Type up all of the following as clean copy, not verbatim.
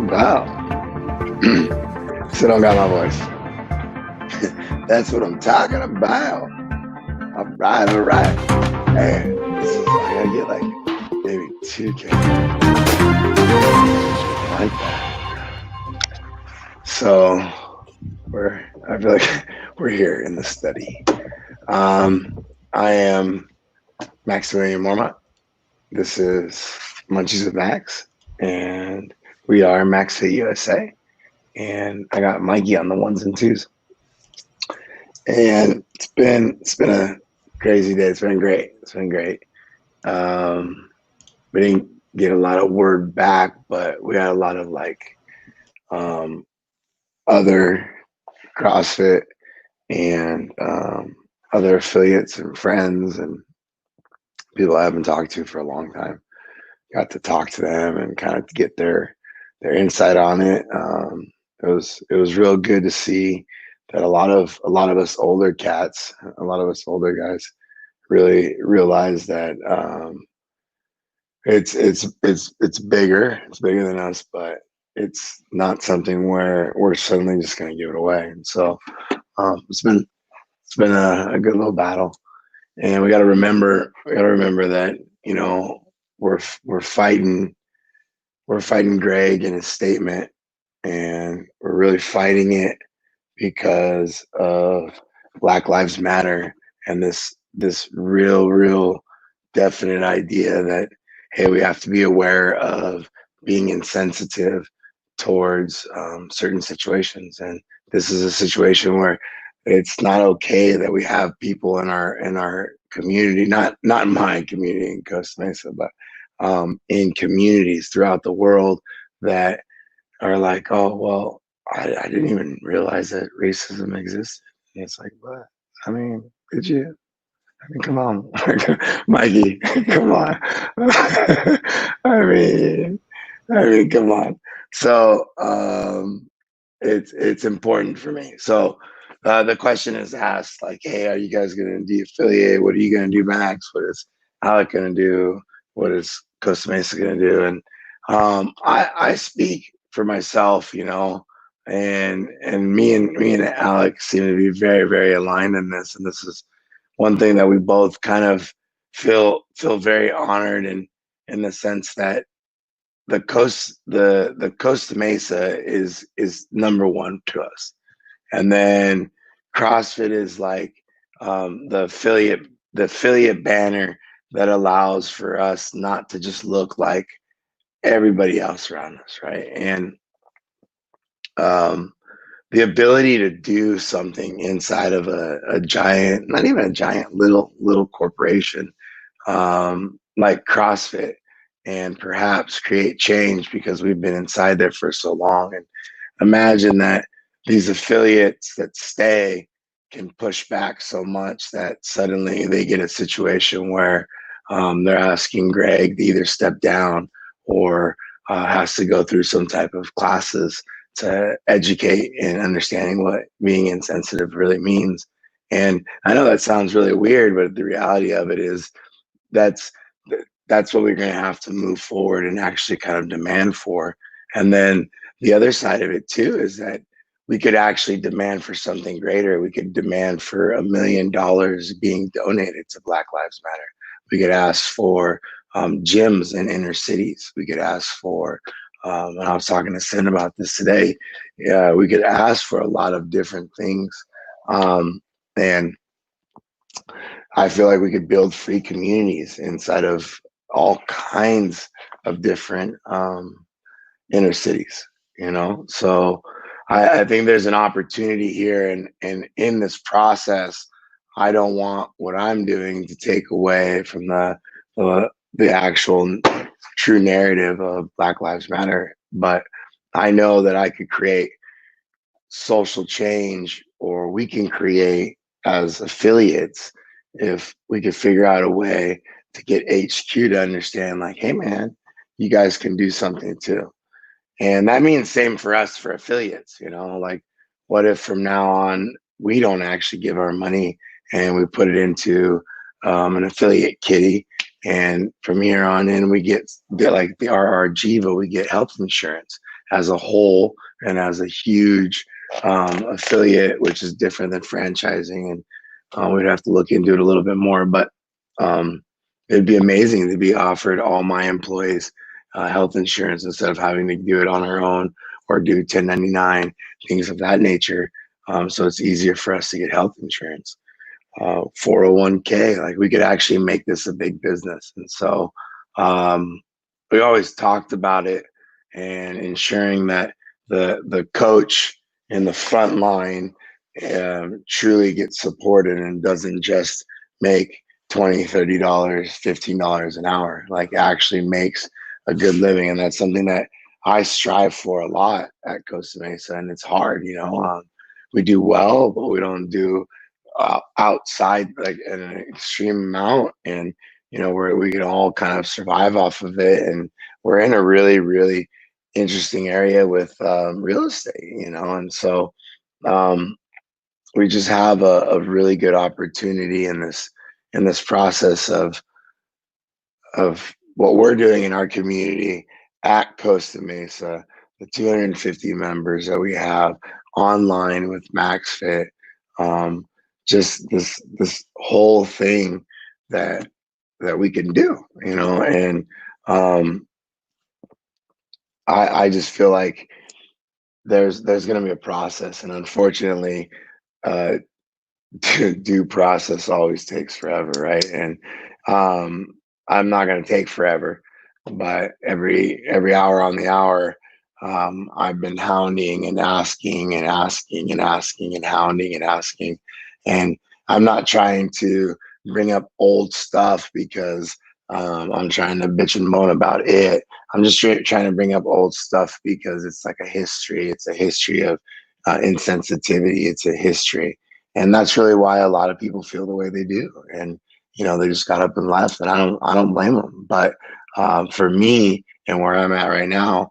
Wow. Still don't got my voice. That's what I'm talking about. All right, all right. Hey, I gotta get like maybe 2K. Like that. So I feel like we're here in the study. I am Maximilian Mormont. This is Munchies with Max, and we are Max Fit USA. And I got Mikey on the ones and twos. And it's been a crazy day. It's been great. We didn't get a lot of word back, but we had a lot of like other CrossFit and other affiliates and friends and people I haven't talked to for a long time. Got to talk to them and kind of get their insight on it. It was real good to see that a lot of us older cats, a lot of us older guys, really realize that it's bigger. It's bigger than us, but it's not something where we're suddenly just going to give it away. And so it's been a good little battle, and we got to remember that we're fighting Greg in his statement, and we're really fighting it because of Black Lives Matter and this real definite idea that, hey, we have to be aware of being insensitive towards certain situations. And this is a situation where it's not okay that we have people in our community, not in my community in Costa Mesa, but in communities throughout the world that are like, oh, well, I didn't even realize that racism existed. And it's like, what? I mean, did you? I mean, come on, Mikey, come on. I mean, come on. So it's important for me. So the question is asked, like, hey, are you guys going to de-affiliate? What are you going to do, Max? What is Alec going to do? What is Costa Mesa going to do? And I speak for myself, and me and Alec seem to be very aligned in this. And this is one thing that we both kind of feel very honored in the sense that the Costa Mesa is number one to us, and then CrossFit is like the affiliate banner that allows for us not to just look like everybody else around us, right? And the ability to do something inside of a giant, not even a giant, little corporation like CrossFit, and perhaps create change because we've been inside there for so long. And imagine that these affiliates that stay can push back so much that suddenly they get a situation where they're asking Greg to either step down or has to go through some type of classes to educate in understanding what being insensitive really means. And I know that sounds really weird, but the reality of it is that's what we're going to have to move forward and actually kind of demand for. And then the other side of it too is that we could actually demand for something greater. We could demand for $1 million being donated to Black Lives Matter. We could ask for gyms in inner cities. We could ask for, and I was talking to Sin about this today, we could ask for a lot of different things. And I feel like we could build free communities inside of all kinds of different inner cities, So I think there's an opportunity here, and in this process, I don't want what I'm doing to take away from the actual true narrative of Black Lives Matter. But I know that I could create social change, or we can create as affiliates if we could figure out a way to get HQ to understand, like, hey man, you guys can do something too. And that means same for us for affiliates, like what if from now on we don't actually give our money and we put it into an affiliate kitty, and from here on in we get like the RRGVA, we get health insurance as a whole and as a huge affiliate, which is different than franchising. And we'd have to look into it a little bit more, but um, it'd be amazing to be offered all my employees health insurance instead of having to do it on our own or do 1099, things of that nature. So it's easier for us to get health insurance. 401k, like we could actually make this a big business. And so we always talked about it, and ensuring that the coach in the front line truly gets supported and doesn't just make 20, $30, $15 an hour, like actually makes a good living. And that's something that I strive for a lot at Costa Mesa. And it's hard, we do well, but we don't do outside like an extreme amount. And, where we can all kind of survive off of it. And we're in a really, really interesting area with real estate, and so um, we just have a really good opportunity in this process of what we're doing in our community at Costa Mesa, the 250 members that we have online with MaxFit, just this whole thing that we can do, and I just feel like there's going to be a process, and unfortunately, uh, due process always takes forever, right? And um, I'm not going to take forever, but every hour on the hour, I've been hounding and asking and asking and asking and hounding and asking, and I'm not trying to bring up old stuff because I'm trying to bitch and moan about it. I'm just trying to bring up old stuff because it's like a history. It's a history of insensitivity. It's a history, and that's really why a lot of people feel the way they do. And they just got up and left, and I don't blame them. But for me and where I'm at right now,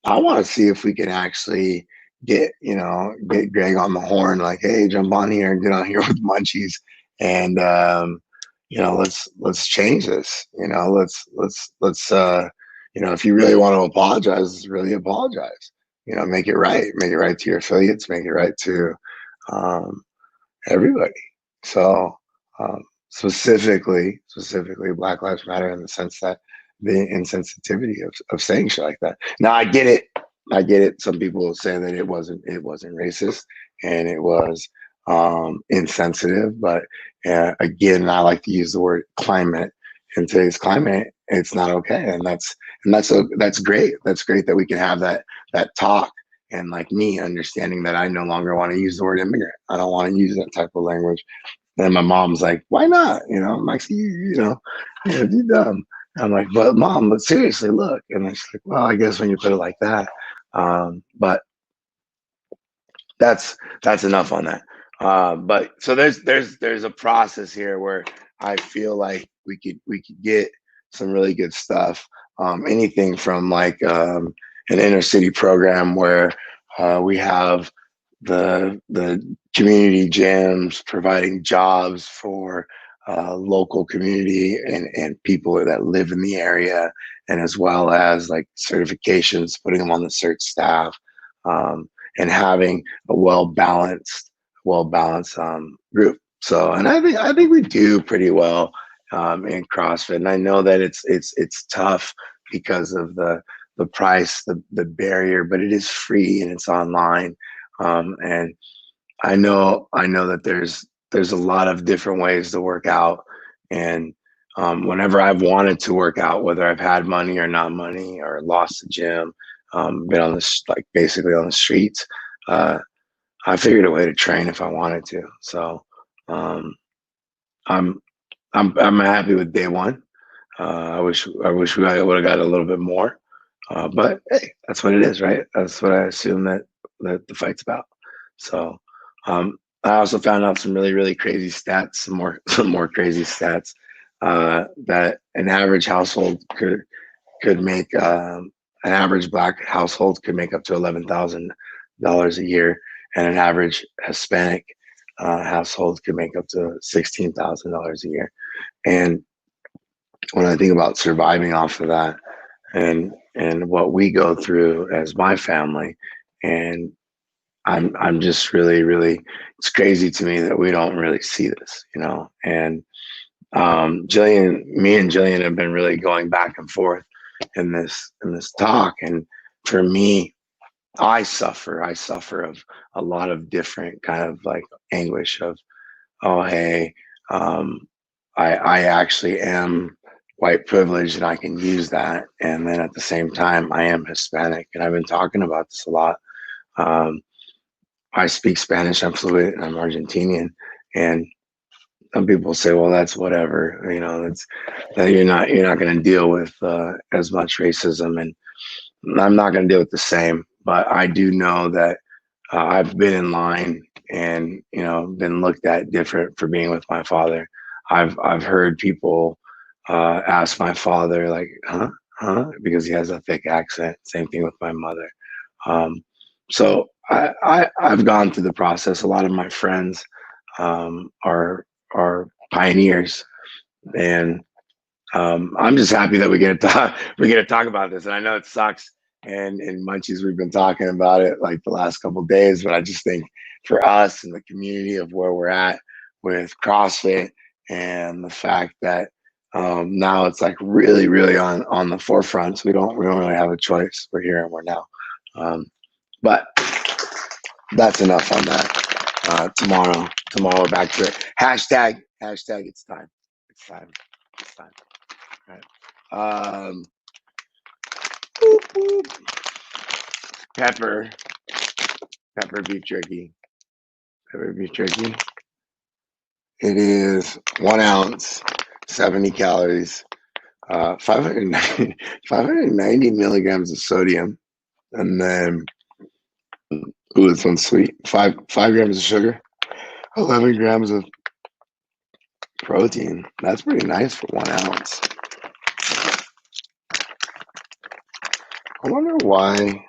I want to see if we can actually get Greg on the horn, like, hey, jump on here and get on here with Munchies, and let's change this. Let's if you really want to apologize, really apologize. Make it right. Make it right to your affiliates. Make it right to um, everybody. So specifically Black Lives Matter, in the sense that the insensitivity of saying shit like that. Now I get it. I get it. Some people will say that it wasn't racist and it was insensitive, but again, I like to use the word climate. In today's climate, it's not okay, and that's great. That's great that we can have that talk, and like me understanding that I no longer want to use the word immigrant. I don't want to use that type of language. And my mom's like, why not? I'm like, you dumb. I'm like, but mom, but seriously, look. And she's like, well, I guess when you put it like that. But that's enough on that. But so there's a process here where I feel like we could get some really good stuff. Anything from like an inner city program where we have the community gyms providing jobs for local community and people that live in the area, and as well as like certifications, putting them on the cert staff, and having a well balanced group. So, and I think we do pretty well in CrossFit, and I know that it's tough because of the price, the barrier, but it is free and it's online. And I know that there's a lot of different ways to work out, and whenever I've wanted to work out, whether I've had money or not money or lost the gym, been on this like basically on the streets, uh, I figured a way to train if I wanted to. So I'm I'm happy with day one. I wish we would have got a little bit more, but hey, that's what it is, right? That's what I assume that the fight's about. So I also found out some really crazy stats, some more some more crazy stats that an average household could make an average black household could make up to $11,000 a year, and an average Hispanic household could make up to $16,000 a year. And when I think about surviving off of that, and what we go through as my family, and I'm just really it's crazy to me that we don't really see this, you know. And me and Jillian have been really going back and forth in this talk, and for me, I suffer of a lot of different kind of like anguish of, oh hey, um, I actually am white privileged and I can use that, and then at the same time I am Hispanic, and I've been talking about this a lot. Um, I speak Spanish, I'm fluent, and I'm Argentinian, and some people say, well, that's whatever, you know, that's that you're not going to deal with as much racism, and I'm not going to deal with the same. But I do know that I've been in line and you know been looked at different for being with my father. I've heard people ask my father like, huh, because he has a thick accent. Same thing with my mother. Um, so I've gone through the process. A lot of my friends are pioneers, and I'm just happy that we get to talk about this. And I know it sucks. And in Munchies, we've been talking about it like the last couple of days. But I just think for us and the community of where we're at with CrossFit, and the fact that now it's like really on the forefront. So we don't really have a choice. We're here and we're now. But that's enough on that. Tomorrow back to it. Hashtag it's time. It's time. It's time. Right. Boop, boop. Pepper beef jerky. Pepper beef jerky. It is 1 ounce, 70 calories, 590, 590 milligrams of sodium, and then ooh, this one's sweet. 5 grams of sugar, 11 grams of protein. That's pretty nice for 1 ounce. I wonder why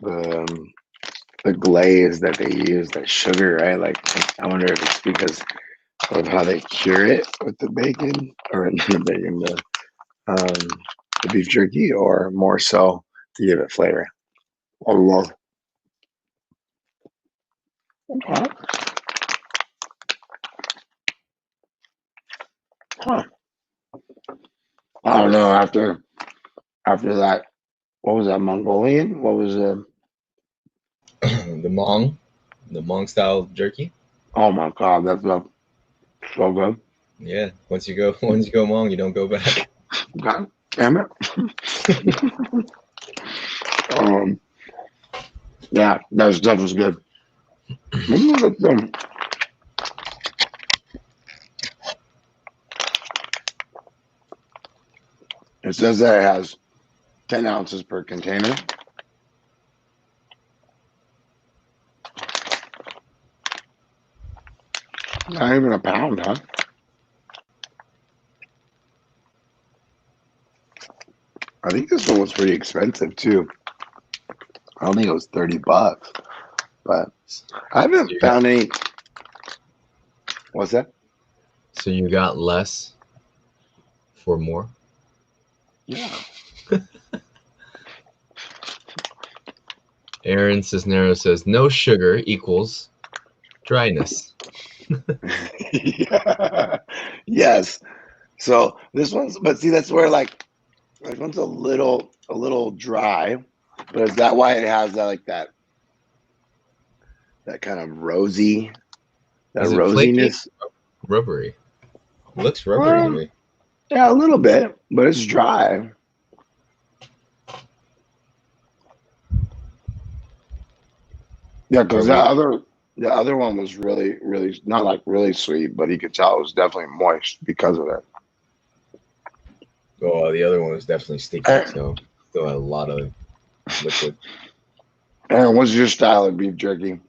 the glaze that they use, that sugar, right? Like, I wonder if it's because of how they cure it with the bacon, or the bacon, the beef jerky, or more so to give it flavor. I love. Okay. Huh. I don't know. After that, what was that Mongolian? What was the? The Hmong style jerky. Oh my god, that's so good. Yeah, once you go Hmong, you don't go back. God damn it. um, yeah, that stuff was good. It says that it has 10 ounces per container. Not even a pound, huh? I think this one was pretty expensive too. I don't think it was $30, but I haven't You got found any. What's that? so you got less for more. Yeah. Aaron Cisneros says no sugar equals dryness. Yeah. Yes. So this one's, but see, that's where like this one's a little dry, but is that why it has that like that kind of that Is it flaky? rosiness? Rubbery. Looks rubbery to Um, me. yeah, a little bit, but it's dry. Yeah, Are because that we other The other one was really, really not like really sweet, but you could tell it was definitely moist because of it. Oh, the other one was definitely sticky, Aaron, so still had a lot of liquid. Aaron, what's your style of beef jerky?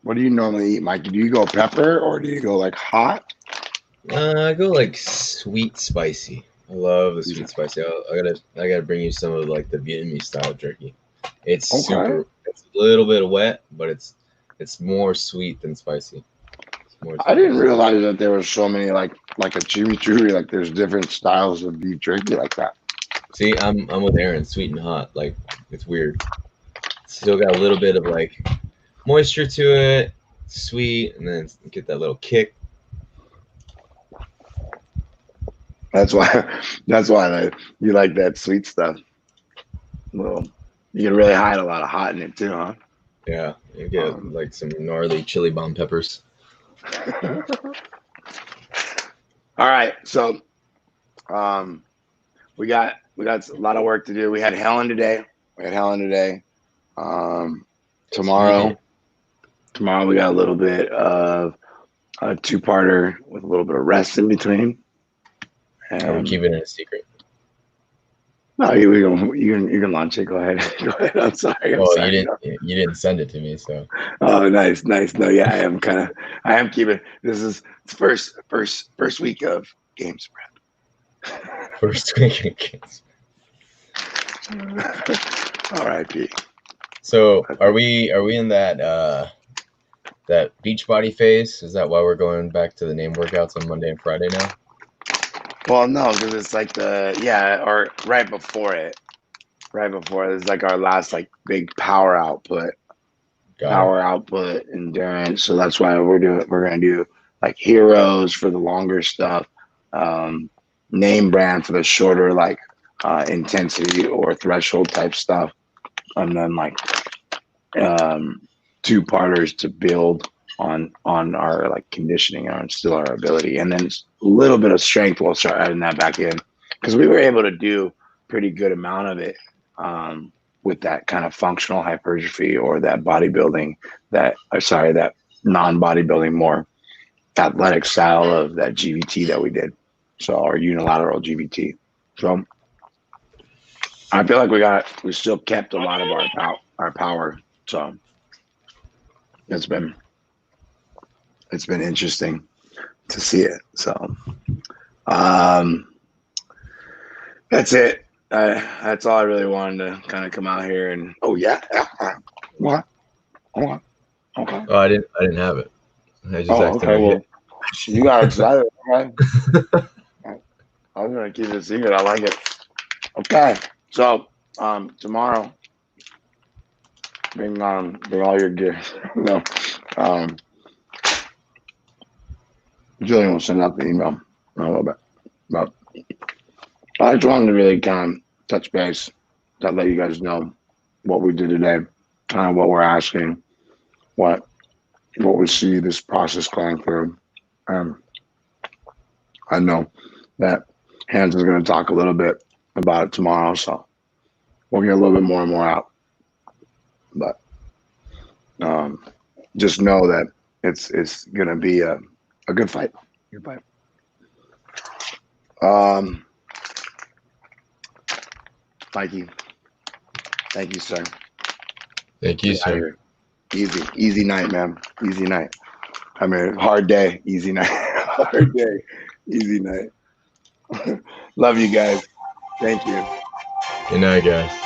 What do you normally eat, Mikey? Do you go pepper or do you go like hot? I go like sweet spicy. I love the sweet spicy. I gotta bring you some of like the Vietnamese style jerky. It's Okay. super. It's a little bit wet, but it's more sweet than spicy. It's more I sweet than didn't spicy. realize that there were so many like a chimichurri, like there's different styles of beef jerky like that. See, I'm with Aaron. Sweet and hot. Like it's weird. Still got a little bit of like moisture to it, sweet, and then get that little kick. That's why you like that sweet stuff. Well, you can really hide a lot of hot in it too, huh? Yeah, you get Um, like some gnarly chili bomb peppers. all right, so um, we got a lot of work to do. We had Helen today. We had Helen today. Um, Yes, we did. tomorrow, tomorrow we got a little bit of a two-parter with a little bit of rest in between. Are we And keeping it a secret? no, you can launch it. Go ahead. Go ahead. I'm sorry. I'm Well, sorry. No. you didn't send it to me, so Oh, nice, nice. No, yeah, I am keeping. This is first week of game spread. first week. All right, Pete. So are we in that beach body phase? Is that why we're going back to the name workouts on Monday and Friday now? Well, no, because it's like or right before it. Right before it's like our last like big Got it. power output endurance. So that's why we're gonna do like heroes for the longer stuff, um, name brand for the shorter like intensity or threshold type stuff, and then like um, two parters to build on our like conditioning and still our ability, and then a little bit of strength. We'll start adding that back in because we were able to do pretty good amount of it with that kind of functional hypertrophy or that bodybuilding that non bodybuilding more athletic style of that GVT that we did. So our unilateral GVT. So I feel like we still kept a lot of our power. So it's been interesting to see it. So um, that's it. That's all I really wanted to kind of come out here and oh yeah, what? What? Okay. Oh, I didn't have it. I just Oh, okay. accidentally hit. Well, you got excited. Okay. I was gonna keep it a secret. I like it. Okay. So tomorrow bring all your gear. No. Um Julian will send out the email in a little bit. But I just wanted to really kind of touch base to let you guys know what we did today, kind of what we're asking, what we see this process going through. Um, I know that Hans is going to talk a little bit about it tomorrow, so we'll get a little bit more and more out. But um, just know that it's going to be a good fight. Good fight. Um, Mikey, thank you, sir. Thank you, Get out of sir. here. Easy night, man. Easy night. I mean, hard day, easy night. Hard day, easy night. Love you guys. Thank you. Good night, guys.